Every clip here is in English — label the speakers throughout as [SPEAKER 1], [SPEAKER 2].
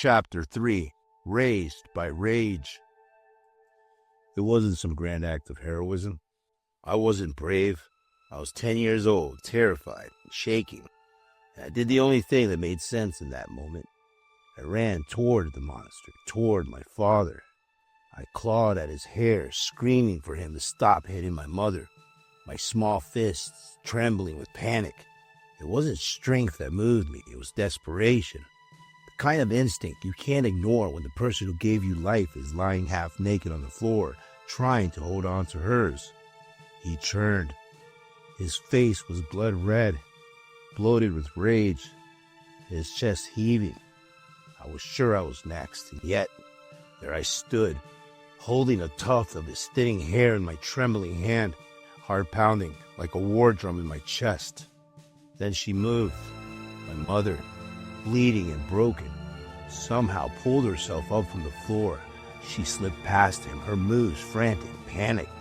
[SPEAKER 1] Chapter 3, Raised by Rage. It wasn't some grand act of heroism. I wasn't brave. I was 10 years old, terrified, and shaking. And I did the only thing that made sense in that moment. I ran toward the monastery, toward my father. I clawed at his hair, screaming for him to stop hitting my mother, my small fists trembling with panic. It wasn't strength that moved me, it was desperation. The kind of instinct you can't ignore when the person who gave you life is lying half naked on the floor, trying to hold on to hers. He churned. His face was blood red, bloated with rage, his chest heaving. I was sure I was next, and yet there I stood, holding a tuft of his thinning hair in my trembling hand, heart pounding like a war drum in my chest. Then she moved. My mother, bleeding and broken, somehow pulled herself up from the floor. She slipped past him, her moves frantic, panicked.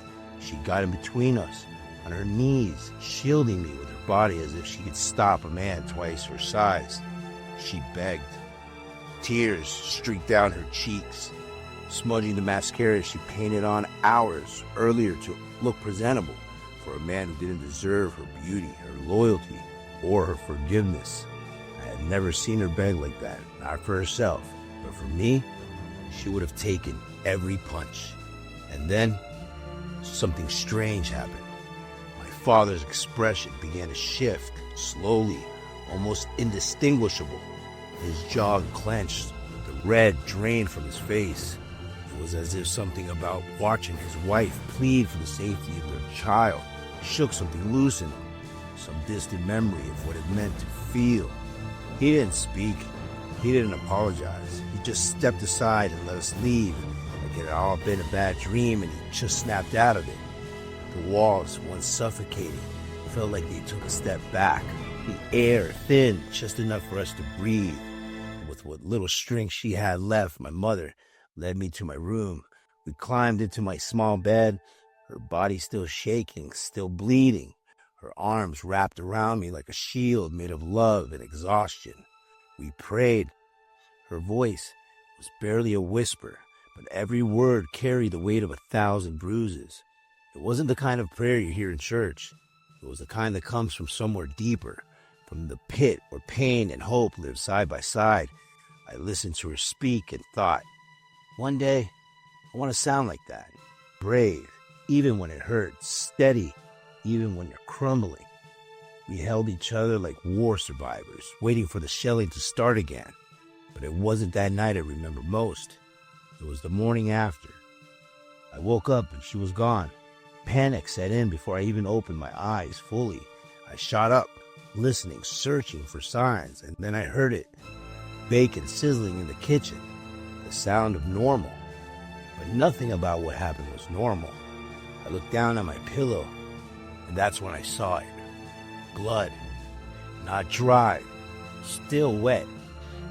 [SPEAKER 1] She got in between us, on her knees, shielding me with her body as if she could stop a man twice her size. She begged. Tears streaked down her cheeks, smudging the mascara she painted on hours earlier to look presentable for a man who didn't deserve her beauty, her loyalty, or her forgiveness. I had never seen her beg like that, not for herself, but for me. She would have taken every punch. And then something strange happened. My father's expression began to shift, slowly, almost indistinguishable. His jaw clenched, the red drained from his face. It was as if something about watching his wife plead for the safety of their child shook something loose in him, some distant memory of what it meant to feel. He didn't speak. He didn't apologize. He just stepped aside and let us leave, like it had all been a bad dream and he just snapped out of it. The walls, once suffocating, felt like they took a step back. The air thinned just enough for us to breathe. With what little strength she had left, my mother led me to my room. We climbed into my small bed, her body still shaking, still bleeding, her arms wrapped around me like a shield made of love and exhaustion. We prayed. Her voice was barely a whisper, but every word carried the weight of 1,000 bruises. It wasn't the kind of prayer you hear in church. It was the kind that comes from somewhere deeper, from the pit where pain and hope live side by side. I listened to her speak and thought, one day, I want to sound like that. Brave, even when it hurts. Steady, even when you're crumbling. We held each other like war survivors, waiting for the shelling to start again. But it wasn't that night I remember most. It was the morning after. I woke up and she was gone. Panic set in before I even opened my eyes fully. I shot up, listening, searching for signs, and then I heard it. Bacon sizzling in the kitchen. The sound of normal. But nothing about what happened was normal. I looked down at my pillow, and that's when I saw it. Blood. Not dry. Still wet.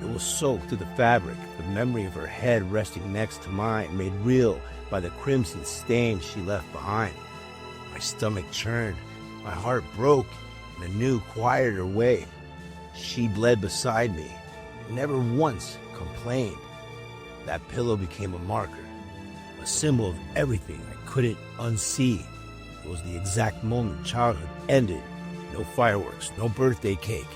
[SPEAKER 1] It was soaked to the fabric, the memory of her head resting next to mine, made real by the crimson stain she left behind. My stomach churned. My heart broke in a new, quieter way. She bled beside me, never once complained. That pillow became a marker, a symbol of everything I couldn't unsee. It was the exact moment childhood ended. No fireworks, no birthday cake,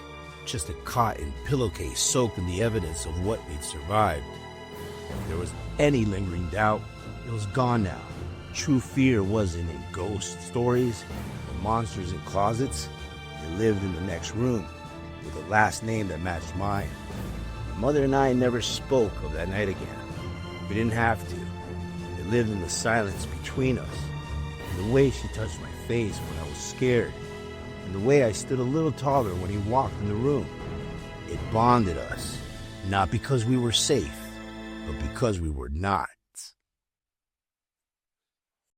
[SPEAKER 1] just a cot and pillowcase soaked in the evidence of what we'd survived. If there was any lingering doubt, it was gone now. True fear wasn't in ghost stories or monsters in closets. It lived in the next room with a last name that matched mine. My mother and I never spoke of that night again. We didn't have to. It lived in the silence between us, in the way she touched my face when I was scared, and the way I stood a little taller when he walked in the room. It bonded us, not because we were safe, but because we were not.